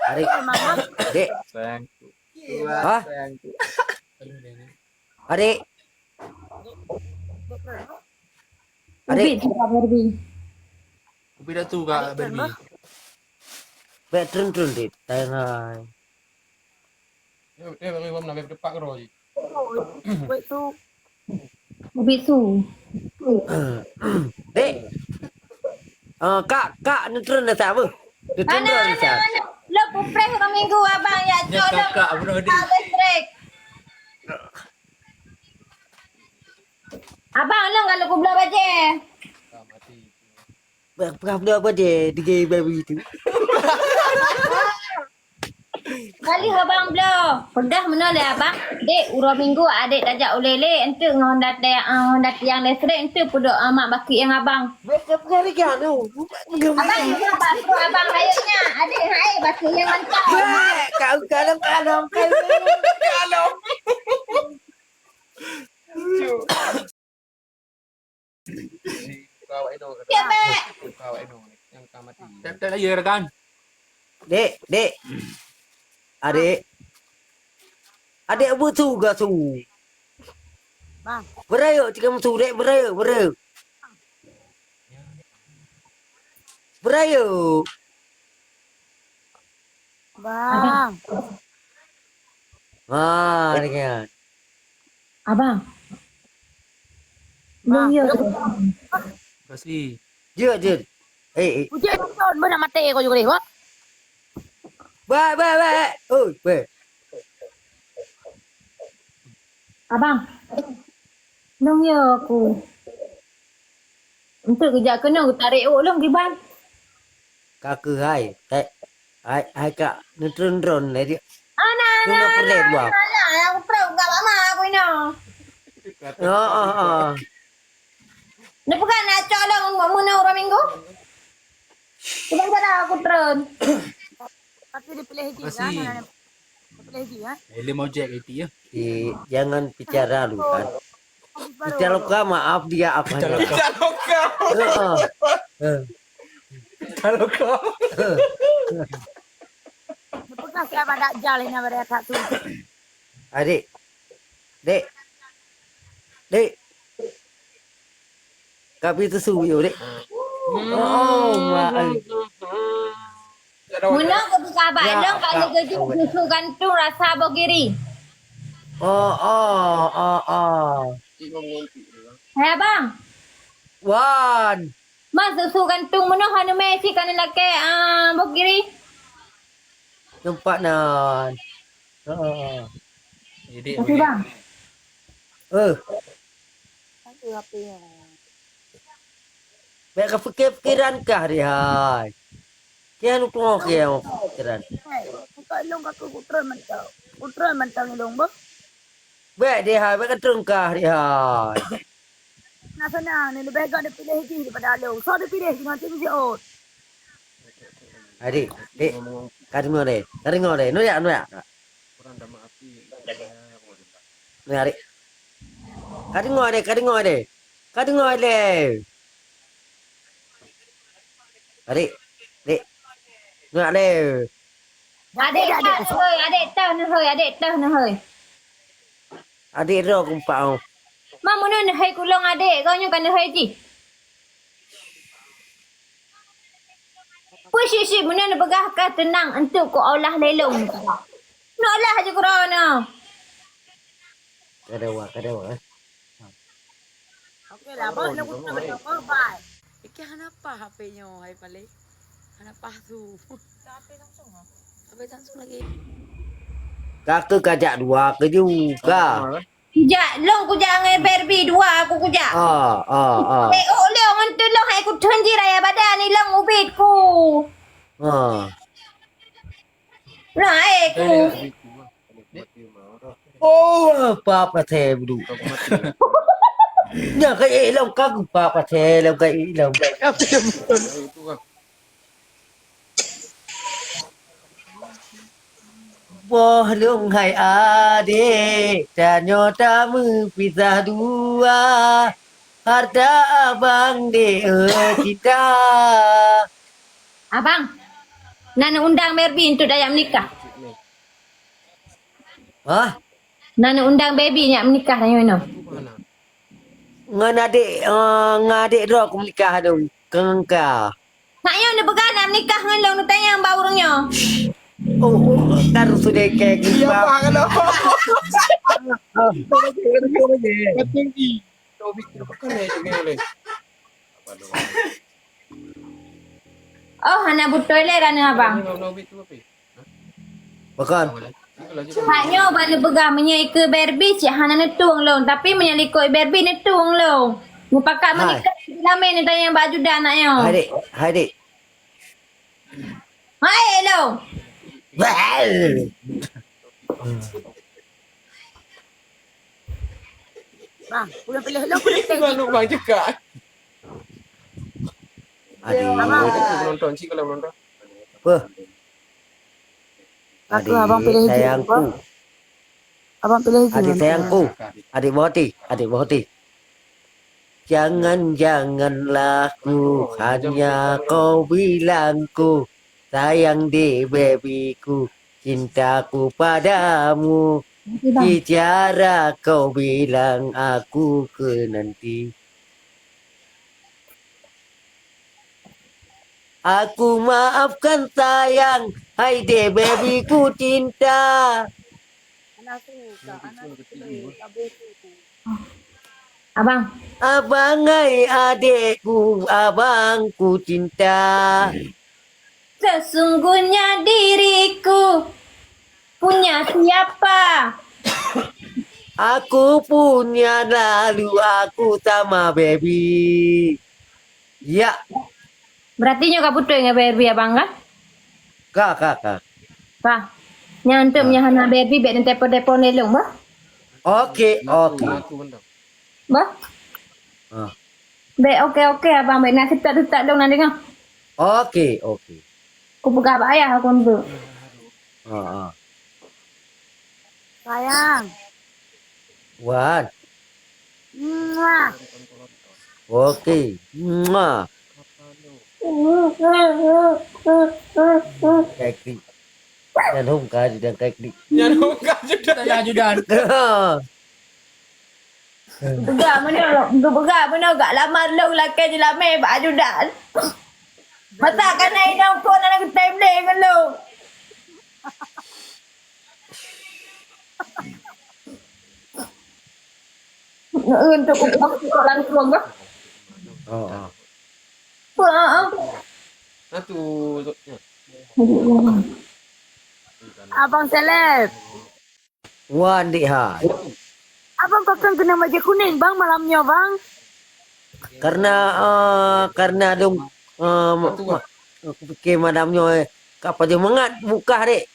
Adik, dek, Sayangku. hah? Sayangku. Adik, adik, Ubit juga Barbie. Ubi dah tu kak Barbie. bet trun dek, tengah. Barbie mana barbie depak keroi. Ubit tu. Dek, kak, netrun dah siapa? Netrun Ana, dah ana, siapa? ana. Lo pupres orang minggu abang ya Dia colok. kakak bro dia. Habis break. Abang lo kalau ku belah baje. Ah, mati. Berapa apa dia DJ baby itu? Kali abang belah. Pedah mana le abang? Dek, urang minggu adik tajak ulele ente ngondat yang lesrek ente puduk mak baki yang abang. Berapa hari kan tu? Abang juga basuh abang kayaknya. Adik hai basuh yang mantap. Kau kadang kau. Kalau. Kau Eno. Ya, Pak. Kau Eno yang mati. Tak lagi rekan. Dek, adik, butuh gak tu? Bang. Berayo, jika musuh dek berayo. Bang. Dengan. Abang. Bang. Ya. Kasih. Je. Hujan nonton benar mati kau juga deh, Pak. Baik. Oi, baik. Abang. Nong ya aku. Untuk kerja kena aku tarik long di bang. Kakak hai. Hai kak, netrun lah dia. Ana. Guna pelet buah. Ana, aku perlu enggak mama aku ini. Ni bukan nak colong mana orang minggu. Bukan kata aku turun. Tapi dipilih haji Masih. kan? Dipilih haji kan? Ele mau jack itu ya. Jangan bicara lu kan. Bicara luka maaf dia apa Kalau kau. Kalau kau. Apakah siapa tak jalan yang mereka tu? Adik. Dek. Kami tu suyo dek. Mak. Muna aku buka Ya, balong kalau Kak. kerja susu gantung rasa bogiri. Oh. Hai abang. Wan. Mas susu gantung muna hanu mesi kan laki bogiri. Nampak nan. Jadi. Okey bang. Itu apa ya? Baik kepikiran kah dia? Kaya lu kau kaya pikiran. Kau ilong kau kutron mentau. Kutron mentau ilong bo. Baik dia, baik ketung kah dia. Nah senang ni lebih agak dipilih haji daripada alung. So dipilih dengan tim siot. Adik, dek. Kadang ngore. Noyak. Kurang dah mati. Noyak adik. Kadang ngore. Adik, dek. Noyak le. Adik tahu ni hoi. Adik ro kumpau. Mak muna ni hai kulong adik kau nya kan hai ji. Push muna ni begah kah tenang untuk ku olah lelong. Nak olah aja korona. Kadawa. Okey lah, bang. Nak kutron mentau bye. Iki hanapa HP-nya hai pale? Hanapa tu? HP langsung lagi. Kakak kajak dua ke juga. Kujak long kujak ngai Barbie dua aku kujak. Eh long antu long hai ku tunji raya badan ni long ubit ku. Nah ku. Oh, papa teh budu. Nya kai long kak papa teh long kai long. Wah long hai adik, ternyata pisah dua. Harta abang de kita. Abang. Nana undang Barbie untuk dayak menikah. Ha? Nana undang baby nak menikah tanya mana. Aku mana? Ngan adik dah aku menikah tu. Kengka. Naknya nak pegang nak menikah dengan long nak tanya yang baurnya. Oh, taruh sudah kayak gitu. Kalau Oh. tinggi. Tobik pakai ni boleh. Apa doa? Oh, hana but toilet rana abang. Tobik tu apa? Bukan. Haknya bala pegang menyai ke Barbie cik hana netung long tapi menyalikoi Barbie netung long. Mu pakat menikah lama ni tanya yang baju dah anaknya. Adik. Hai long. Well. Bang, pulang pilih lo kulit Itu kan bang cakap. Adik. Nonton sih kalau nonton. Apa? Aku abang pilih hijau. sayangku. Abang pilih hijau. Adik sayangku. Adik Boti. Janganlah ku hanya kau bilangku sayang di babyku cintaku padamu. Bicara kau bilang aku ke nanti. Aku maafkan sayang, hai deh babyku cinta. Abang. Abang hai adekku, abangku cinta. Sesungguhnya diriku punya siapa? Aku punya lalu aku sama baby. Ya, Berarti nyoka putu dengan Barbie abang kan? kak. Bah. Nyantum nya hana Barbie bet tepo-tepo nelong bah. Oke. Aku benda. Bah. Ah. Bet okey abang bet nak ketat dong nanti ngah. Oke. Aku pegang apa ayah aku untuk. Ah. Sayang. Wan. Mwah. Oke. Mwah. Kaki. Dan hongkar dan kaki. Yang bukan sudah tanya ajudan. Pegang mana gak lama long lakai je lama baju dah. Masa kan ai dong ko nak time day kan lo. Untuk orang tua gak. Oh. Satu. Abang seleb. Wan di hai. Abang pakai kena baju kuning bang malamnya bang. Karena dong aku fikir madamnya apa dia mengat muka dek.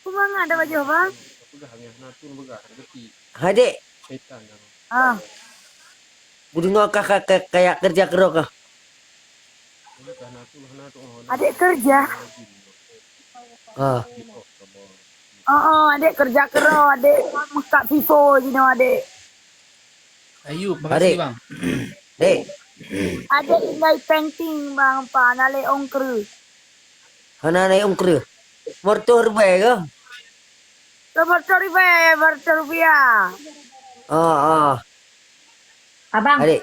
Bang ada baju bang. Begah ni, natun begah, rezeki. Hai dek, Syaitan yang. Ah, budingo kakak kayak kerja kerok kah? Begah natun. adik kerja. Ah. Adik kerja kero, adik muka FIFO je adik. Ayub, makasih, bang. Dek, Adik tinggal painting bang pa nale ongkru. hana naik ongkru. Motor baik ke? Berrupiah. Abang, Adik.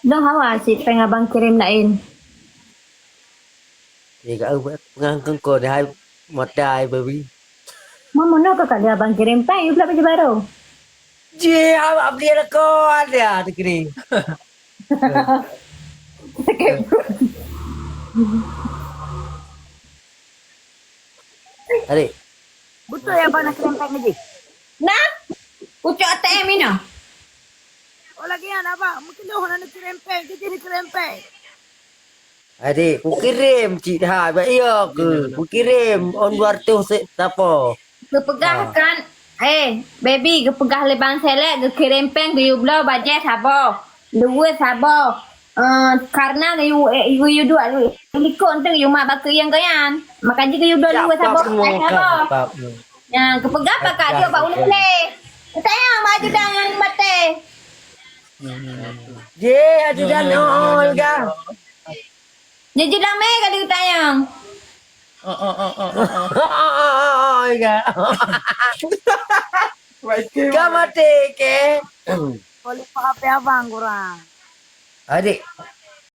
dong hawa si pengen abang kirim lain. Dia kata pengangkang kau dah modal baby. Mama nak kakak dia abang kirim pai, you pula baju baru. Je, abang beli ada kau ada terkini. Adik, Betul ya bang nak kerempek ni. Nah, ucap ATM ini. Oh lagi ada bang, mungkin dah nak kerempek, jadi ni kerempek. adik, ku kirim cik dah. Baik iya ke? Ku kirim on 200 siapa? Kepegah kan. Baby, kepegah lebang selek, ke kirim pen ke you belau bajet sabo. Dua sabo. Karena you dua likon tu you mak baka yang kayan. Makan je you dua sabo. Ya, kepegah pakak dia bau lele. Tayang baju dengan mate. Je, ada dah nol kah? Jadi lama kali tayang. Iya. Kamate ke. Boleh HP abang kurang. Adik,